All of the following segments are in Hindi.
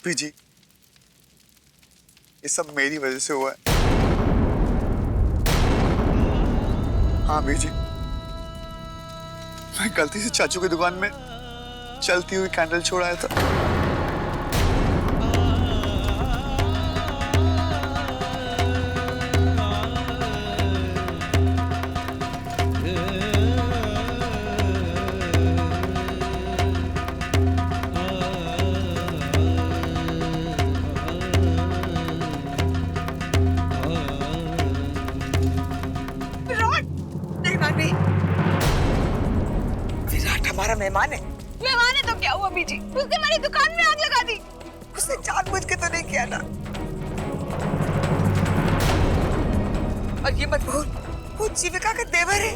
बीजी, ये सब मेरी वजह से हुआ है। हाँ बीजी, मैं गलती से चाचू की दुकान में चलती हुई कैंडल छोड़ आया था। विराट हमारा मेहमान है। मेहमान है तो क्या हुआ बीजी? उसने हमारी दुकान में आग लगा दी। उसने जानबूझ के तो नहीं किया ना। और ये मत भूल, वो जीविका का देवर है।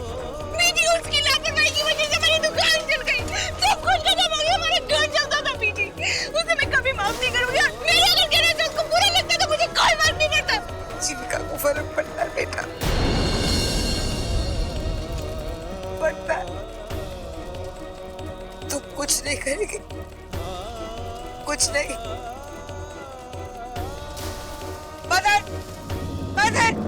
बीजी, उसकी लापरवाही की वजह से हमारी दुकान जल गई। सब कुछ खत्म हो गया, हमारा घर जलता था बीजी। उसे मैं कभी माफ नहीं करूंगी। और मेरे अगर कहने से उसको बुरा लगता तो मुझे कोई फर्क नहीं पड़ता। जीविका को फर्क पड़ता है बेटा, पड़ता है। तुम कुछ नहीं करेगी, कुछ नहीं। मदन, मदन।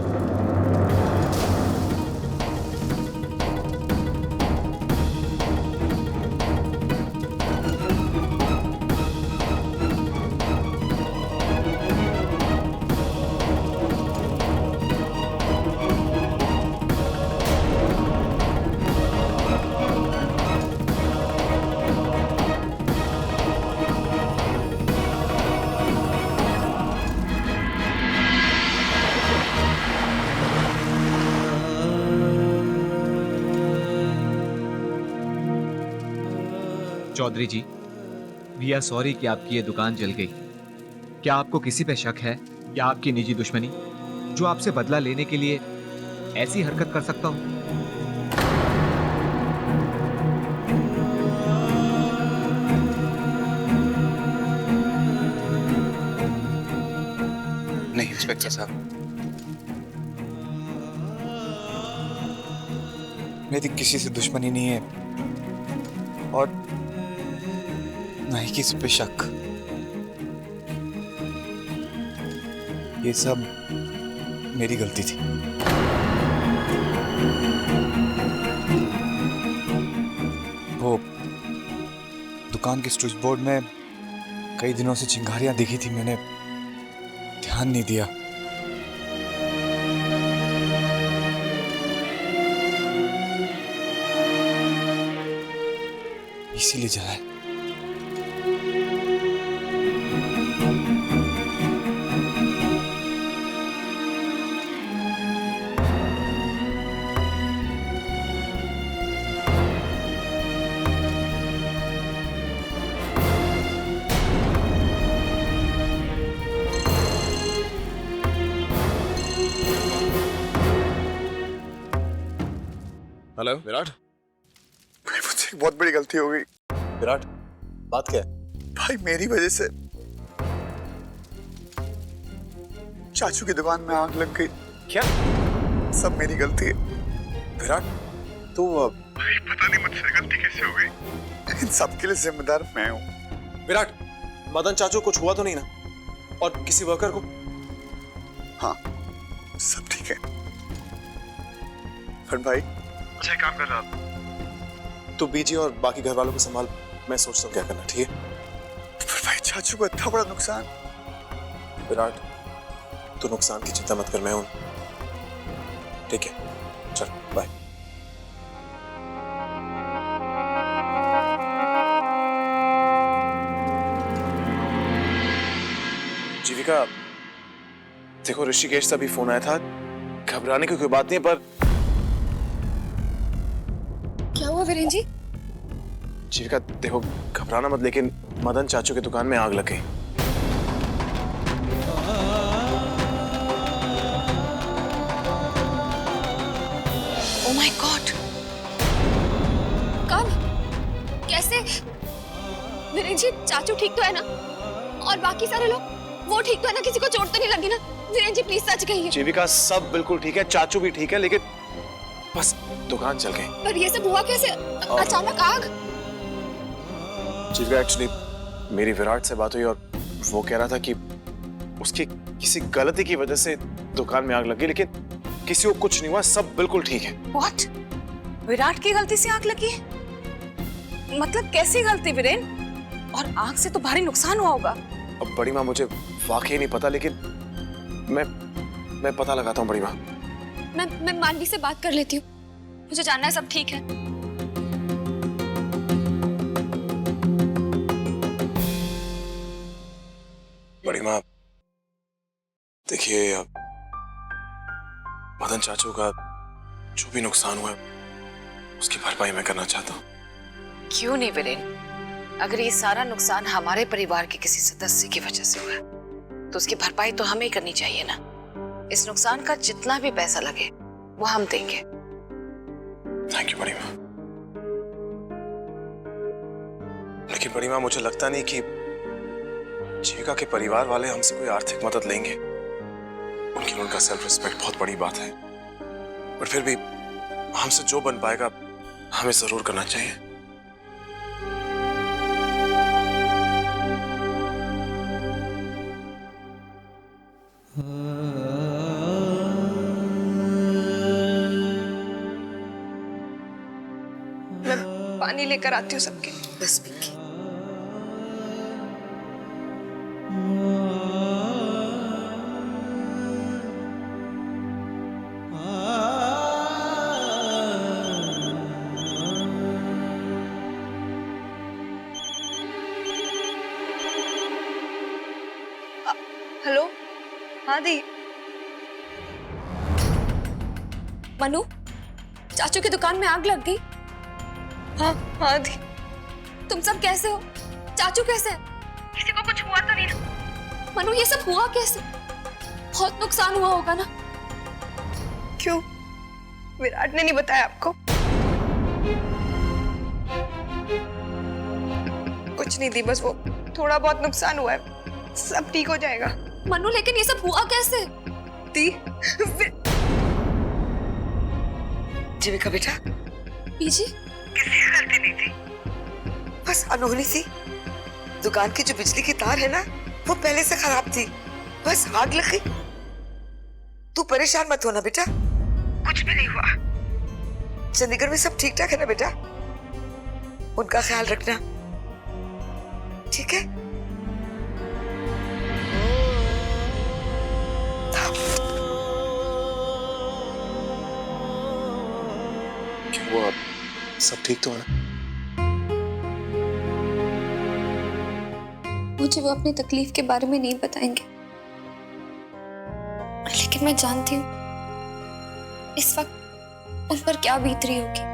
चौधरी जी, वी आर सॉरी कि आपकी ये दुकान जल गई। क्या आपको किसी पे शक है या आपकी निजी दुश्मनी जो आपसे बदला लेने के लिए ऐसी हरकत कर सकता हूं? नहीं इंस्पेक्टर साहब, मेरी किसी से दुश्मनी नहीं है और ना ही किसी पे शक। ये सब मेरी गलती थी। वो दुकान के स्विच बोर्ड में कई दिनों से चिंगारियां दिखी थी, मैंने ध्यान नहीं दिया। इसीलिए जला है। हेलो विराट। भाई मुझसे एक बहुत बड़ी गलती हो गई। विराट, बात क्या है? भाई मेरी वजह से चाचू की दुकान में आग लग गई। क्या? सब मेरी गलती है। विराट, तू भाई पता नहीं मुझसे गलती कैसे हो गई। इन सब के लिए जिम्मेदार मैं हूँ। विराट, मदन चाचू कुछ हुआ तो नहीं ना? और किसी वर्कर को? हाँ सब ठीक है। फट भाई अच्छा काम कर रहा था। तू बीजी और बाकी घर वालों को संभाल, मैं सोचता हूँ क्या करना। ठीक है? पर भाई चाचू को इतना बड़ा नुकसान। विराट, तू नुकसान की चिंता मत कर, मैं हूं। ठीक है, चल बाय। जीविका, देखो ऋषिकेश से भी फोन आया था। घबराने की कोई बात नहीं, पर क्या हुआ वीरेन जी? जीविका देखो, घबराना मत, लेकिन मदन चाचू की दुकान में आग लग गई। Oh my God! कब? कैसे? वीरेन जी, चाचू ठीक तो है ना? और बाकी सारे लोग, वो ठीक तो है ना? किसी को चोट तो नहीं लगी ना? वीरेन जी प्लीज सच कहिए। जीविका सब बिल्कुल ठीक है, चाचू भी ठीक है, लेकिन बस दुकान चल गई। पर ये सब हुआ कैसे? अचानक आग? जीविका एक्चुअली मेरी विराट से बात हुई और वो कह रहा था कि उसकी किसी गलती की वजह से दुकान में आग लगी, लेकिन किसी को कुछ नहीं हुआ, सब बिल्कुल ठीक है। What? विराट की गलती से आग लगी? मतलब कैसी गलती वीरेन? और आग से तो भारी नुकसान हुआ होगा। अब बड़ी माँ मुझे वाकई नहीं पता, लेकिन मैं पता लगाता हूँ बड़ी माँ। मैं मानवी से बात कर लेती हूँ, मुझे जानना है सब ठीक है। बड़ी माँ देखिए, मदन चाचू का जो भी नुकसान हुआ है उसकी भरपाई मैं करना चाहता हूँ। क्यों नहीं वीरेन? अगर ये सारा नुकसान हमारे परिवार के किसी सदस्य की वजह से हुआ तो उसकी भरपाई तो हमें ही करनी चाहिए ना। इस नुकसान का जितना भी पैसा लगे वो हम देंगे। थैंक यू बड़ी माँ। लेकिन बड़ी माँ मुझे लगता नहीं कि जीविका के परिवार वाले हमसे कोई आर्थिक मदद लेंगे। उनका सेल्फ रिस्पेक्ट बहुत बड़ी बात है, पर फिर भी हमसे जो बन पाएगा हमें जरूर करना चाहिए। मैं पानी लेकर आती हूँ सबके। बस पिंकी, हेलो, हाँ दी। मनु, चाचू की दुकान में आग लग गई। हाँ दी। तुम सब कैसे हो? चाचू कैसे हैं? किसी को कुछ हुआ तो नहीं ना? मनु, ये सब हुआ कैसे? बहुत नुकसान हुआ होगा ना? क्यों? विराट ने नहीं बताया आपको? कुछ नहीं दी, बस वो थोड़ा बहुत नुकसान हुआ है, सब ठीक हो जाएगा। मनु, लेकिन ये सब हुआ कैसे? दी, जीविका बेटा, बीजी, किसी की गलती नहीं थी, बस अनहोनी सी। दुकान की जो बिजली की तार है ना, वो पहले से खराब थी, बस आग लग गई। तू परेशान मत होना बेटा, कुछ भी नहीं हुआ। चंडीगढ़ में सब ठीक ठाक है ना बेटा? उनका ख्याल रखना, ठीक है? क्यों हुआ? सब ठीक तो है ना? मुझे वो अपनी तकलीफ के बारे में नहीं बताएंगे, लेकिन मैं जानती हूँ इस वक्त उन पर क्या बीत रही होगी।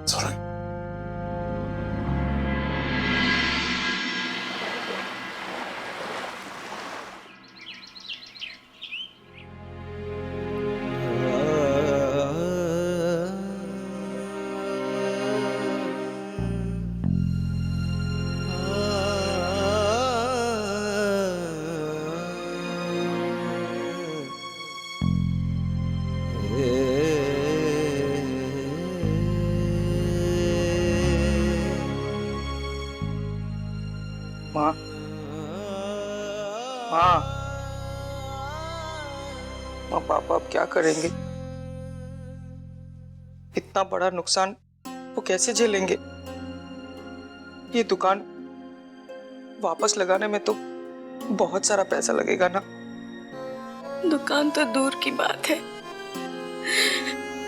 Sorry. माँ, माँ, माँ, पापा अब क्या करेंगे? इतना बड़ा नुकसान वो कैसे झेलेंगे? ये दुकान वापस लगाने में तो बहुत सारा पैसा लगेगा ना। दुकान तो दूर की बात है,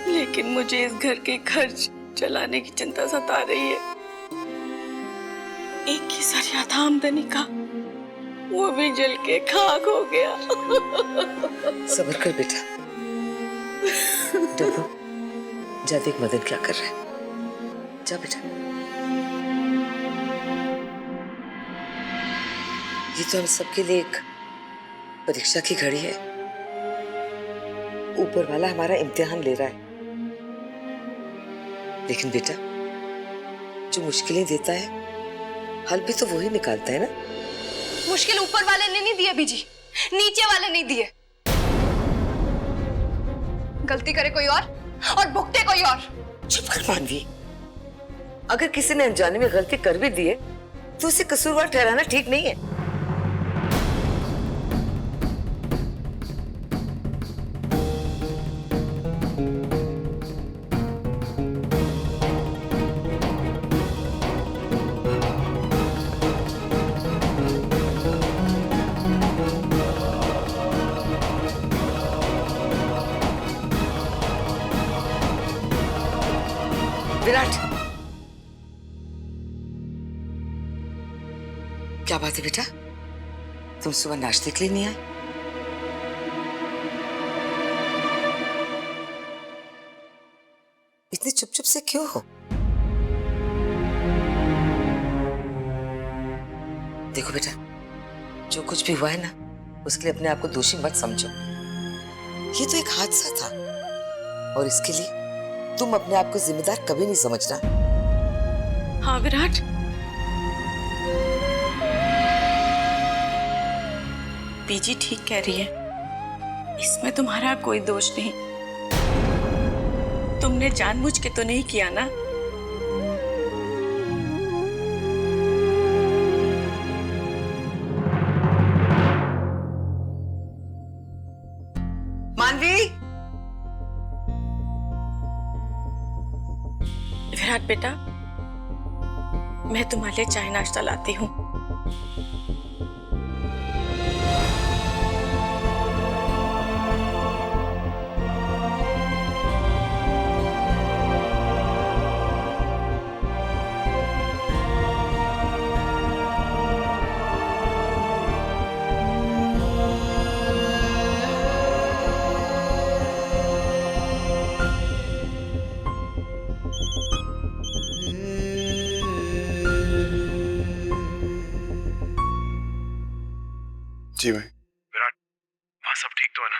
लेकिन मुझे इस घर के खर्च चलाने की चिंता सता रही है। एक ही जरिया था आमदनी का, वो भी जल के खाक हो गया। सब्र कर बेटा। देखो, जा देख मदन क्या कर रहा है। जा बेटा। ये तो हम सबके लिए एक परीक्षा की घड़ी है। ऊपर वाला हमारा इम्तिहान ले रहा है। लेकिन बेटा, जो मुश्किलें देता है हल भी तो वही निकालता है ना। मुश्किल ऊपर वाले ने नहीं दिए बीजी, नीचे वाले नहीं दिए। गलती करे कोई और भुगते कोई और। चुप कर मानवी। अगर किसी ने अनजाने में गलती कर भी दी है तो उसे कसूरवार ठहराना ठीक नहीं है। विराट, क्या बात है बेटा? तुम सुबह नाश्ते के लिए नहीं आए? इतने चुप चुप से क्यों हो? देखो बेटा, जो कुछ भी हुआ है ना, उसके लिए अपने आप को दोषी मत समझो। ये तो एक हादसा था और इसके लिए तुम अपने आप को जिम्मेदार कभी नहीं समझना। हाँ विराट, बीजी ठीक कह रही है, इसमें तुम्हारा कोई दोष नहीं। तुमने जानबूझ के तो नहीं किया ना? मानवी, विराट बेटा, मैं तुम्हारे लिए चाय नाश्ता लाती हूँ। जी भाई। विराट, वहां सब ठीक तो है ना?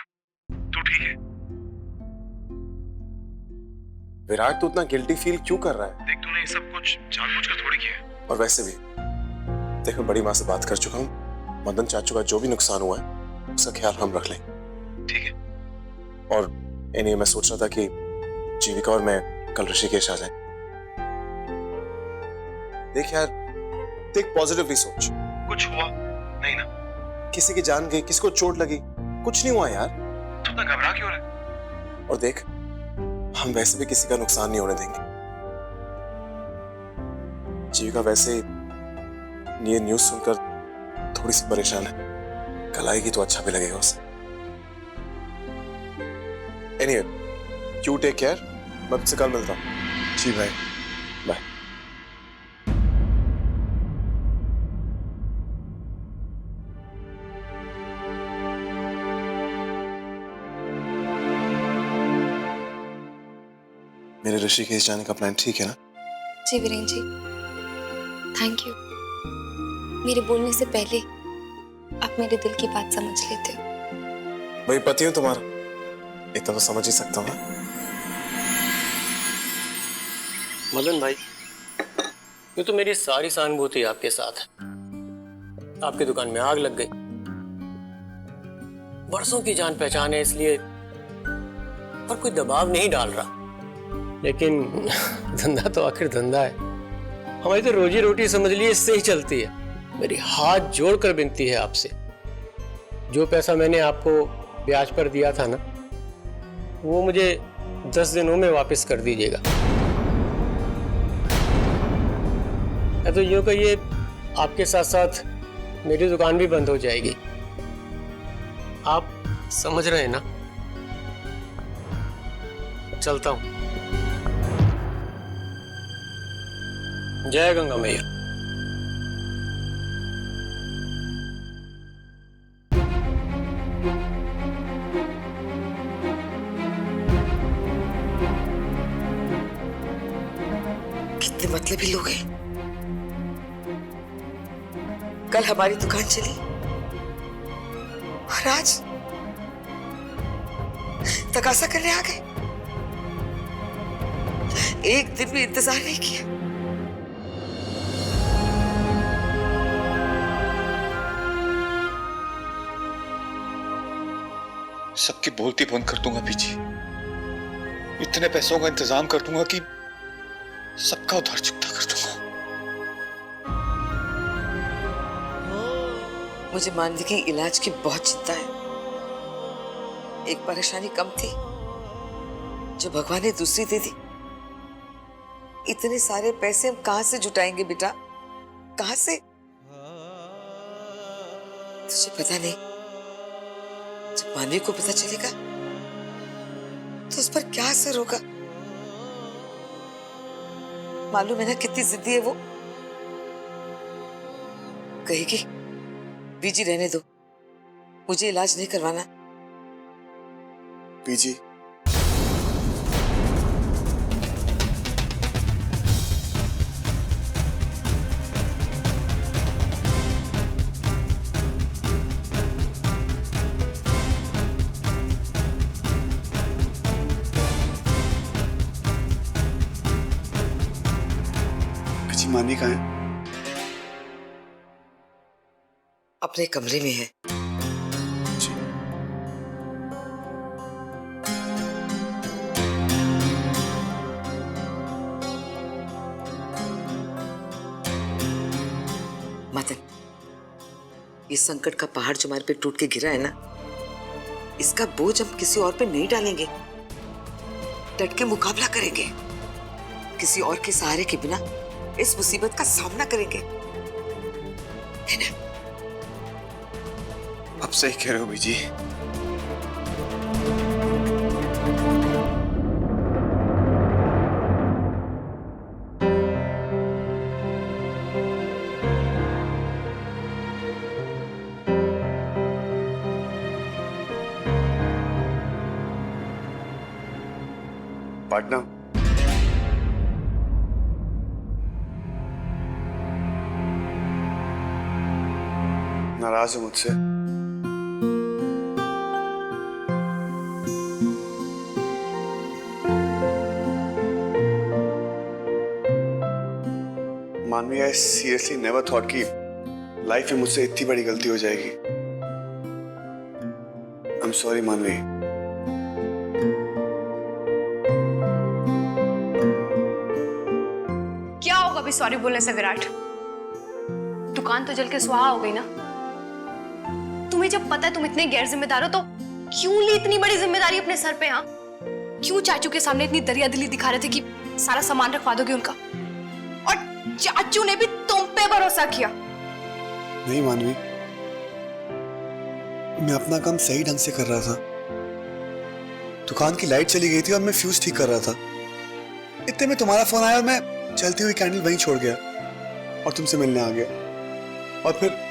तू ठीक है? विराट, तू इतना गिल्टी फील क्यों कर रहा है? देख, तूने ये सब कुछ जानबूझकर थोड़ी किया है। और वैसे भी देख, मैं बड़ी माँ से बात कर चुका हूँ। मदन चाचू का जो भी नुकसान हुआ है उसका ख्याल हम रख लेंगे, ठीक है? और इन्हें मैं सोच रहा था कि जीविका और मैं कल ऋषिकेश आ जाए। देख यार, देख, पॉजिटिवली सोच। कुछ हुआ नहीं ना? किसी की जान गई, किसी को चोट लगी? कुछ नहीं हुआ यार। तू इतना घबरा क्यों रहा है? और देख, हम वैसे भी किसी का नुकसान नहीं होने देंगे। जीविका वैसे ये न्यूज़ सुनकर थोड़ी सी परेशान है। कल आएगी तो अच्छा भी लगेगा उसे। Anyway, you take care. मैं तुझसे कल मिलता हूँ। जी भाई, बाय। मेरे ऋषिकेश जाने का प्लान ठीक है ना? जी वीरेन जी, थैंक यू। मेरे बोलने से पहले आप मेरे दिल की बात समझ लेते हो। भाई, पति हूं तुम्हारा, इतना तो समझ ही सकता हूँ ना। मदन भाई, ये तो मेरी सारी सहानुभूति आपके साथ है। आपकी दुकान में आग लग गई, बरसों की जान पहचान है, इसलिए पर कोई दबाव नहीं डाल रहा। लेकिन धंधा तो आखिर धंधा है, हमारी तो रोजी रोटी समझ लिए इससे ही चलती है। मेरी हाथ जोड़कर विनती है आपसे, जो पैसा मैंने आपको ब्याज पर दिया था ना, वो मुझे 10 दिनों में वापस कर दीजिएगा। तो यूं कहिए, आपके साथ साथ मेरी दुकान भी बंद हो जाएगी। आप समझ रहे हैं ना? चलता हूं। जय गंगा मैया। कितने मतलबी लोग हैं। कल हमारी दुकान चली और आज तकाजा करने आ गए। एक दिन भी इंतजार नहीं किया। सबकी बोलती बंद कर दूंगा बीजी। इतने पैसों का इंतजाम कर दूंगा कि सबका उधार चुकता कर दूंगा। मुझे मानवी के इलाज की बहुत चिंता है। एक परेशानी कम थी जो भगवान ने दूसरी दे दी। इतने सारे पैसे हम कहां से जुटाएंगे बेटा, कहां से? तुझे पता नहीं, जब मानवी को पता चलेगा तो उस पर क्या असर होगा। मालूम है ना कितनी जिद्दी है वो। कहेगी बीजी रहने दो, मुझे इलाज नहीं करवाना। बीजी, मानी कहाँ है? अपने कमरे में है। जी। मदन, ये संकट का पहाड़ जो हमारे पे टूट के गिरा है ना, इसका बोझ हम किसी और पे नहीं डालेंगे। डट के मुकाबला करेंगे, किसी और के सहारे के बिना इस मुसीबत का सामना करेंगे, है ना? अब सही कह रहे हो बीजी। पार्टनर, नाराज हो मुझसे? मानवी, आई सीरियसली नेवर थॉट कि लाइफ में मुझसे इतनी बड़ी गलती हो जाएगी। आई एम सॉरी मानवी। क्या होगा अभी सॉरी बोलने से विराट? दुकान तो जल के सुहा हो गई ना। तुम्हें जब पता है तुम इतने गैर जिम्मेदार हो तो क्यों ली इतनी बड़ी जिम्मेदारी अपने सर पे? हाँ, क्यों चाचू के सामने इतनी दरियादिली दिखा रहे थे कि सारा सामान रखवा दोगे उनका, और चाचू ने भी तुम पे भरोसा किया। नहीं मानवी, मैं अपना काम सही ढंग से कर रहा था। दुकान की लाइट चली गई थी और मैं फ्यूज ठीक कर रहा था। इतने में तुम्हारा फोन आया और मैं चलती हुई कैंडल वहीं छोड़ गया और तुमसे मिलने आ गया। और फिर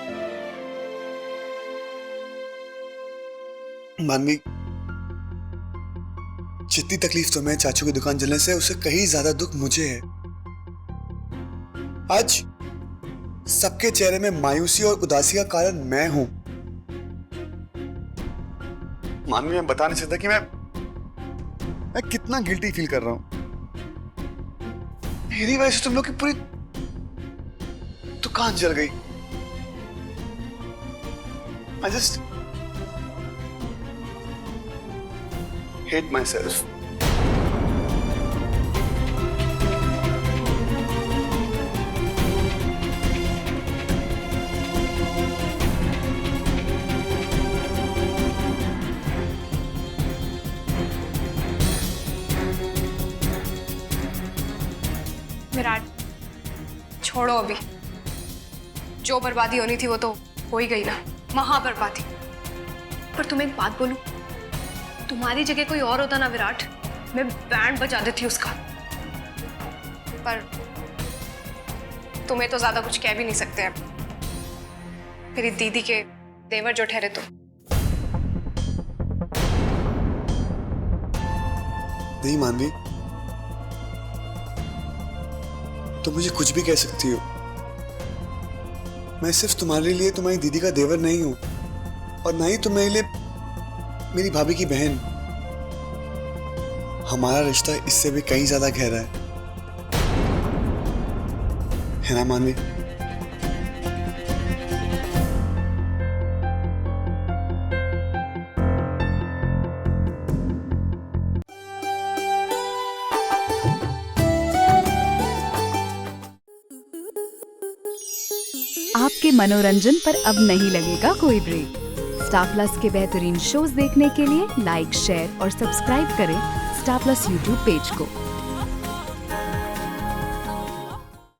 मानवी, जितनी तकलीफ तुम्हें चाचू की दुकान जलने से, उससे कहीं ज्यादा दुख मुझे है। आज सबके चेहरे में मायूसी और उदासी का कारण मैं हूं। मानवी, मैं बता नहीं सकता कि मैं कितना गिल्टी फील कर रहा हूं। मेरी वजह से तुम लोग की पूरी दुकान जल गई। I just hate myself. Virat, छोड़ो अभी। जो बर्बादी होनी थी वो तो हो ही गई ना, महाबर्बादी। पर तुम्हें एक बात बोलूं, तुम्हारी जगह कोई और होता ना विराट, मैं बैंड बजा देती उसका। पर तुम्हें तो ज्यादा कुछ कह भी नहीं सकते अब, मेरी दीदी के देवर जो ठहरे तो। नहीं मानवी, तुम मुझे कुछ भी कह सकती हो। मैं सिर्फ तुम्हारे लिए तुम्हारी दीदी का देवर नहीं हूं, और ना ही तुम मेरे लिए मेरी भाभी की बहन। हमारा रिश्ता इससे भी कहीं ज्यादा गहरा है ना मानवी? आपके मनोरंजन पर अब नहीं लगेगा कोई ब्रेक। स्टार प्लस के बेहतरीन शोज देखने के लिए लाइक, शेयर और सब्सक्राइब करें स्टार प्लस यूट्यूब पेज को।